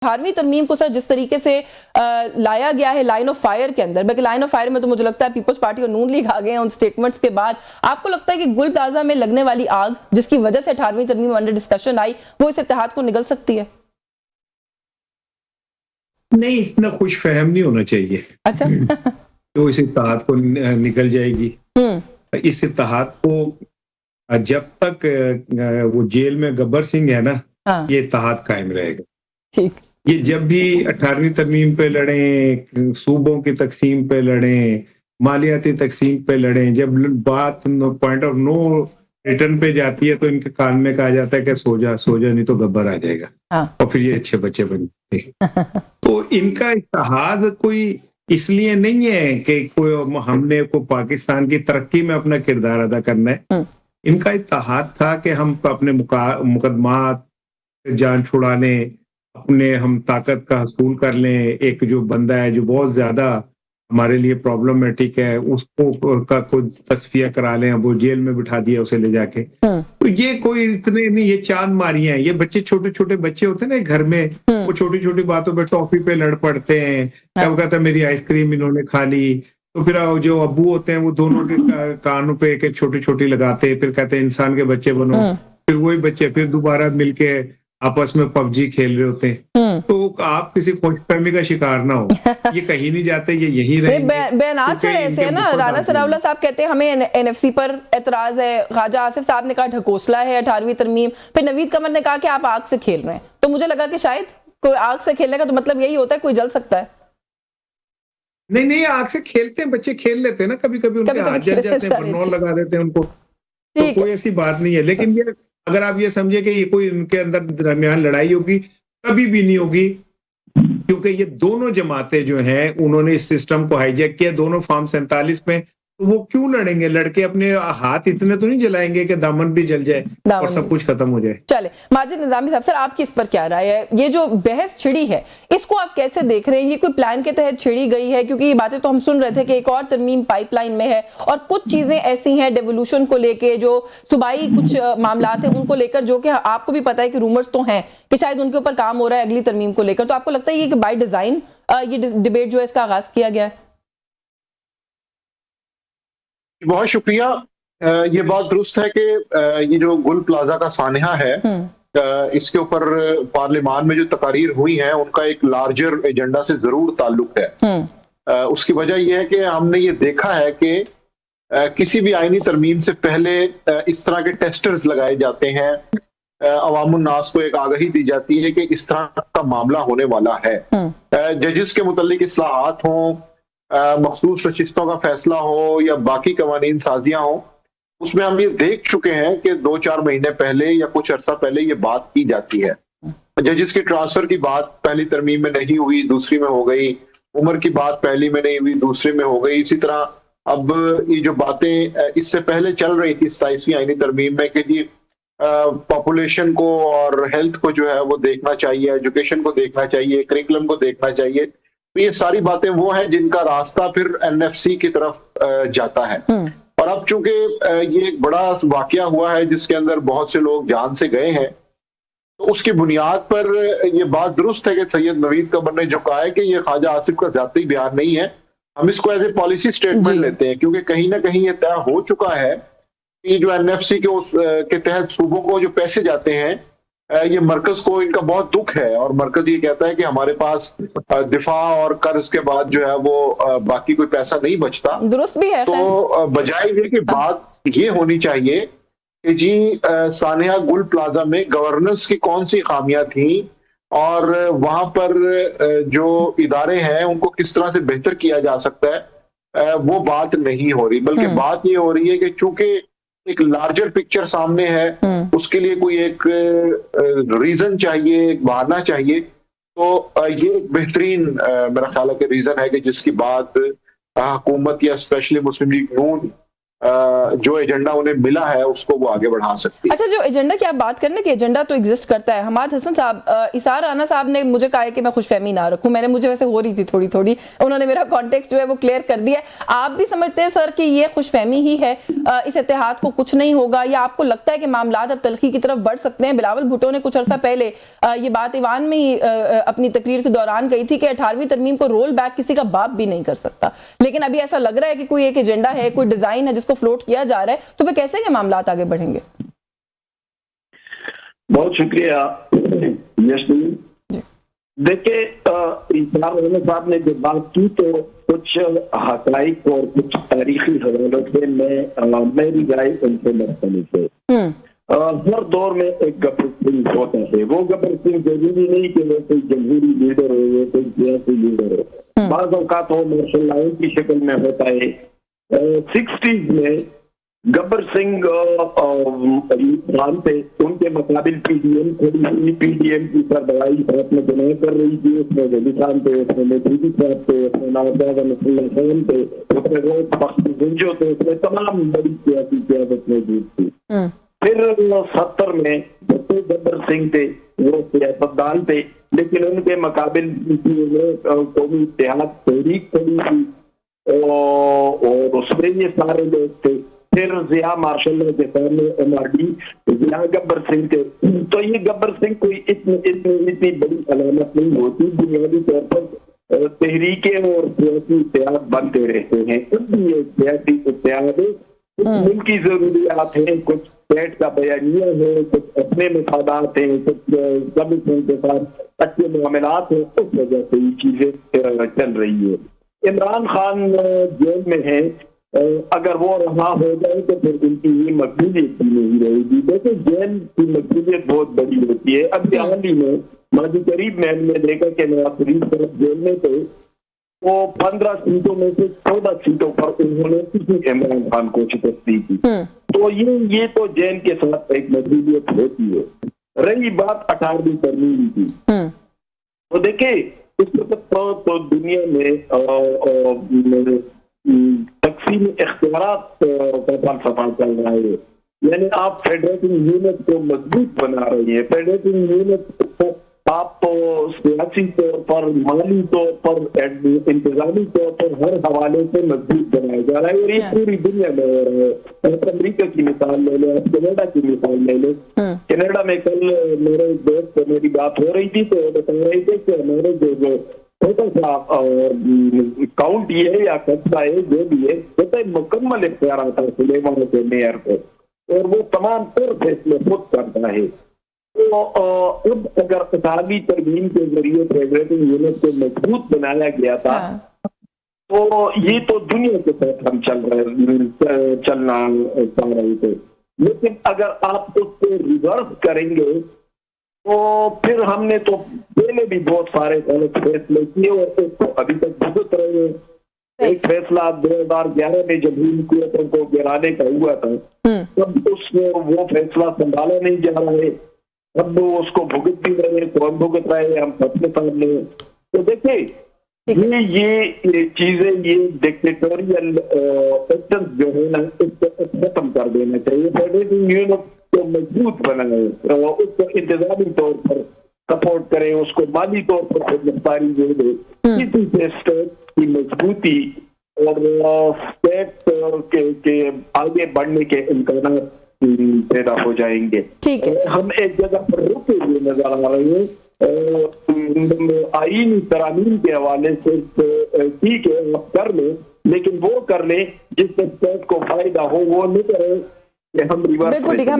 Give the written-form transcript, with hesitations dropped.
18वीं तरमीम को सर जिस तरीके से लाया गया है लाइन ऑफ फायर के अंदर, बल्कि लाइन ऑफ फायर में तो मुझे लगता है पीपल्स पार्टी और नून लीग आ गए हैं उन स्टेटमेंट्स के बाद, आपको लगता है कि गुल प्लाजा में लगने वाली आग जिसकी वजह से 18वीं तरमीम अंडर डिस्कशन आई वो इस इत्तेहाद को निगल सकती है? नहीं, इतना खुश फहम नहीं होना चाहिए। अच्छा तो इस इत्तेहाद को निकल जाएगी। इस इत्तेहाद को जब तक वो जेल में गब्बर सिंह है ना, ये इत्तेहाद कायम रहेगा। ठीक, ये जब भी 18वीं तरमीम पे लड़ें, सूबों की तकसीम पे लड़ें, मालियाती तकसीम पे लड़ें, जब बात पॉइंट ऑफ नो रिटर्न पे जाती है तो इनके कान में कहा जाता है कि सो जा नहीं तो गब्बर आ जाएगा। और फिर ये अच्छे बच्चे बनते हैं। तो इनका इत्तेहाद कोई इसलिए नहीं है कि कोई हमने को पाकिस्तान की तरक्की में अपना किरदार अदा करना है। इनका इत्तेहाद था कि हम अपने मुकदमात जान छुड़ाने, अपने हम ताकत का हसूल कर लें। एक जो बंदा है जो बहुत ज्यादा हमारे लिए प्रॉब्लमेटिक है उसको का कोई तस्फिया करा लें, वो जेल में बिठा दिया उसे ले जाके। तो ये कोई इतने नहीं, ये चांद मारियां हैं। ये बच्चे छोटे छोटे बच्चे होते हैं ना घर में, वो छोटी छोटी बातों पे टॉफी पे लड़ पड़ते हैं। क्या कहता है मेरी आइसक्रीम इन्होंने खा ली, तो फिर जो अब्बू होते हैं वो दोनों के कानों पे एक छोटी छोटी लगाते हैं, फिर कहते हैं इंसान के बच्चे बनो। फिर वही बच्चे फिर दोबारा मिलके आपस में पबजी खेल रहे होते हैं। तो आप किसी खुशफहमी का शिकार ना हो। ये कहीं नहीं जाते, ये यहीं रहेंगे। बयानात से ऐसे है ना, राना सनाउल्लाह साहब कहते हैं हमें एनएफसी पर एतराज है, ख्वाजा आसिफ साहब ने कहा ढकोसला है 18वीं तरमीम, फिर नवीद कमर ने कहा कि आप आग से खेल रहे हैं। तो मुझे लगा कि शायद कोई आग से खेलने का तो मतलब यही होता है कोई जल सकता है। नहीं, आग से खेलते हैं बच्चे, खेल लेते हैं ना, कभी कभी उनके हाथ जल जाते हैं, बर्नौल लगा देते हैं उनको। तो कोई ऐसी बात नहीं है। लेकिन ये अगर आप ये समझे कि ये कोई इनके अंदर दरमियान लड़ाई होगी, कभी भी नहीं होगी, क्योंकि ये दोनों जमातें जो हैं उन्होंने इस सिस्टम को हाईजैक किया, दोनों फॉर्म 47 में। तो वो क्यों लड़ेंगे? लड़के अपने हाथ इतने तो नहीं जलाएंगे कि दामन भी जल जाए और सब कुछ खत्म हो जाए। चले माजिद निजामी साहब, सर आपकी इस पर क्या राय है? ये जो बहस छिड़ी है इसको आप कैसे देख रहे हैं? ये कोई प्लान के तहत छिड़ी गई है? क्योंकि ये बातें तो हम सुन रहे थे कि एक और तरमीम पाइपलाइन में है और कुछ चीजें ऐसी हैं डेवोल्यूशन को लेके, जो सूबाई कुछ मामलात हैं उनको लेकर, जो कि आपको भी पता है कि रूमर्स तो हैं कि शायद उनके ऊपर काम हो रहा है अगली तरमीम को लेकर। तो आपको लगता है ये कि बाय डिजाइन ये डिबेट जो है इसका आगाज किया गया है? बहुत शुक्रिया। ये बात दुरुस्त है कि ये जो गुल प्लाजा का सानहा है, इसके ऊपर पार्लियामान में जो तकारीर हुई हैं उनका एक लार्जर एजेंडा से जरूर ताल्लुक है। उसकी वजह यह है कि हमने ये देखा है कि किसी भी आईनी तरमीम से पहले इस तरह के टेस्टर्स लगाए जाते हैं, अवामुन नास को एक आगाही दी जाती है कि इस तरह का मामला होने वाला है। जजेस के मुतल्लिक इस्लाहात हों, मखसूस नशिस्तों का फैसला हो या बाकी कवानीन साजियां हो, उसमें हम ये देख चुके हैं कि 2-4 महीने पहले या कुछ अरसा पहले ये बात की जाती है। जजेस की ट्रांसफर की बात पहली तरमीम में नहीं हुई, दूसरी में हो गई। उम्र की बात पहली में नहीं हुई, दूसरी में हो गई। इसी तरह अब ये जो बातें इससे पहले चल रही थी 27वीं आईनी तरमीम में कि जी पॉपुलेशन को और हेल्थ को जो है वो देखना चाहिए, एजुकेशन को देखना चाहिए, करिकुलम को देखना चाहिए। तो ये सारी बातें वो हैं जिनका रास्ता फिर एनएफसी की तरफ जाता है। और अब चूंकि ये एक बड़ा वाकया हुआ है जिसके अंदर बहुत से लोग जान से गए हैं, तो उसकी बुनियाद पर ये बात दुरुस्त है कि सैयद नवीद कमर ने जो कहा है कि ये ख्वाजा आसिफ का ज़ाती बयान नहीं है, हम इसको एज ए पॉलिसी स्टेटमेंट लेते हैं, क्योंकि कहीं ना कहीं ये तय हो चुका है कि जो एनएफसी के तहत सूबों को जो पैसे जाते हैं, ये मरकज को इनका बहुत दुख है। और मरकज ये कहता है कि हमारे पास दिफा और कर्ज के बाद जो है वो बाकी कोई पैसा नहीं बचता। दुरुस्त भी है। तो बजाय ये कि बात ये होनी चाहिए कि जी सानहा गुल प्लाजा में गवर्नेंस की कौन सी खामियां थी और वहां पर जो इदारे हैं उनको किस तरह से बेहतर किया जा सकता है, वो बात नहीं हो रही। बल्कि बात ये हो रही है कि चूंकि एक लार्जर पिक्चर सामने है, उसके लिए कोई एक रीजन चाहिए, एक बहाना चाहिए। तो ये एक बेहतरीन मेरा ख्याल है कि रीजन है कि जिसकी बात हुकूमत या स्पेशली मुस्लिम लीग नून जो एजेंडा उन्हें मिला है उसको वो आगे बढ़ा सकती है। अच्छा, जो एजेंडा की आप बात करने के एजेंडा तो एग्जिस्ट करता है। हमाद हसन साहब, इसार राना साहब ने मुझे कहा है कि मैं खुशफहमी ना रखूं, मुझे वैसे हो रही थी थोड़ी थोड़ी, उन्होंने मेरा कॉन्टेक्स्ट जो है वो क्लियर कर दिया। आप भी समझते हैं सर कि ये खुशफहमी ही है, इस इत्तेहाद को कुछ नहीं होगा, या आपको लगता है कि मामलात अब तलखी की तरफ बढ़ सकते हैं? बिलावल भुट्टो ने कुछ अरसा पहले ये बात ईवान में ही अपनी तकरीर के दौरान कही थी कि 18वीं तरमीम को रोल बैक किसी का बाप भी नहीं कर सकता, लेकिन अभी ऐसा लग रहा है कि कोई एक एजेंडा है, कोई डिजाइन है जिसको फ्लोट किया जा रहा है, तो वे कैसे ये मामलात आगे बढ़ेंगे? बहुत शुक्रिया यशनी। देखिए, इसार राना साहब ने जो बात की तो कुछ हक़ाइक़ और कुछ तारीखी हवालों से मेरी राय उनसे मुख्तलिफ है। हर दौर में एक गब्बर सिंह होता है। वो गब्बर सिंह जरूरी नहीं कि वो कोई जमहूरी लीडर हो, वो कोई सियासी लीडर हो, बाज़ औक़ात वो मार्शल लॉ की शक्ल में होता है। 60s में गब्बर सिंह थे, उनके मुकाबिल पीडीएम खड़ी हुई। पीडीएम की सरबराही भारत में जमा कर रही थी। उसमें वली खान थे, उसमें नजीबी साहब थे, उसमें नवाब नसरुल्लाह खान थे, उसमें रोज बख्शी गुंजो थे, उसमें तमाम बड़ी सियासी क़यादत मौजूद थी। फिर 70 में गब्बर सिंह थे, वो सियासतदान थे, लेकिन उनके मुकाबिल कौमी इत्तेहाद तहरीक खड़ी हुई और उसमें ये सारे लोग थे। फिर जिया मार्शल के सामने MRD जिया गब्बर सिंह थे। तो ये गब्बर सिंह कोई इतनी बड़ी अलामत नहीं होती। बुनियादी तौर पर तहरीकें और सियासी इत्तेहाद बनते रहते हैं। ये सियासी इत्तेहाद मुल्की जरूरियात हैं, कुछ पेट का बयानिया है, कुछ अपने मफादात हैं, कुछ कमिशन के साथ अच्छे मामलात हैं। उस वजह से ये चीजें चल रही है। इमरान खान जेल में है, अगर वो रहा हो जाए तो फिर उनकी ये मकबूलियत भी नहीं रहेगी। देखो, जेल की मकबूलियत बहुत बड़ी होती है। अभी हाल ही में माजी करीब में हमने देखा कि नवाज शरीफ साहब जेल में थे, वो 15 सीटों में से 14 सीटों पर उन्होंने किसी इमरान खान को शिकस्त दी थी। तो ये तो जेल के साथ एक मकबूलियत होती है। रही बात 18वीं तरमीम की, तो देखिए इस वक्त तो दुनिया में तकसीम इख्तियारात का फलसफा चल रहा है। यानी आप फेडरेटिंग यूनिट को मजबूत बना रही है। फेडरेटिंग यूनिट को आप तो सियासी तौर पर, माली तौर पर, इंतजामी तौर पर हर हवाले से मजबूत बनाया जा रहा है, और ये पूरी दुनिया में हो रहा है। आप अमरीका की मिसाल ले लो, आप कनाडा की मिसाल ले लो। कनाडा में कल मेरे दोस्त से मेरी बात हो रही थी, तो बता रहे थे कि हमारे जो छोटा सा काउंट ये है या कस्बा है, जो भी है, तो मुकम्मल इख्तियार आता है सुलेमान के मेयर को, और वो तमाम पर फैसले खुद करता है। तो अब अगर 18वीं तरमीम के जरिए फेडरेटिंग यूनिट को मजबूत बनाया गया था, तो ये तो दुनिया के साथ हम चलना चाह रहे थे। लेकिन अगर आप उसको रिवर्स करेंगे तो फिर हमने तो पहले भी बहुत सारे गलत फैसले किए और उसको अभी तक भुगत रहे हैं। एक फैसला 2011 में जब हुकूमतों को गिराने का हुआ था, तब वो फैसला संभाला नहीं जा रहा है। अब वो उसको भुगत भी रहे हैं। कौन भुगत रहे हैं? हम अपने सामने। तो देखिए, ये चीजें, ये डिक्टेटोरियल एक्शन जो है ना, इसको खत्म कर देना चाहिए। फेडरेटिंग यूनिट को मजबूत बनाए, उसको इंतजामी तौर पर सपोर्ट करे, उसको माली तौर पर गिरफ्तारी दे दे। इसी से स्टेट की मजबूती और स्टेट के आगे बढ़ने के इम्कान पैदा हो जाएंगे। ठीक है, हम एक जगह पर रुके हुए नजर आ रहे हैं। आईनी तरामीम के हवाले से ठीक है, आप कर ले, लेकिन वो कर ले जिससे स्टेट को फायदा हो, वो नहीं करे कि हम रिवर्स। बिल्कुल ठीक है।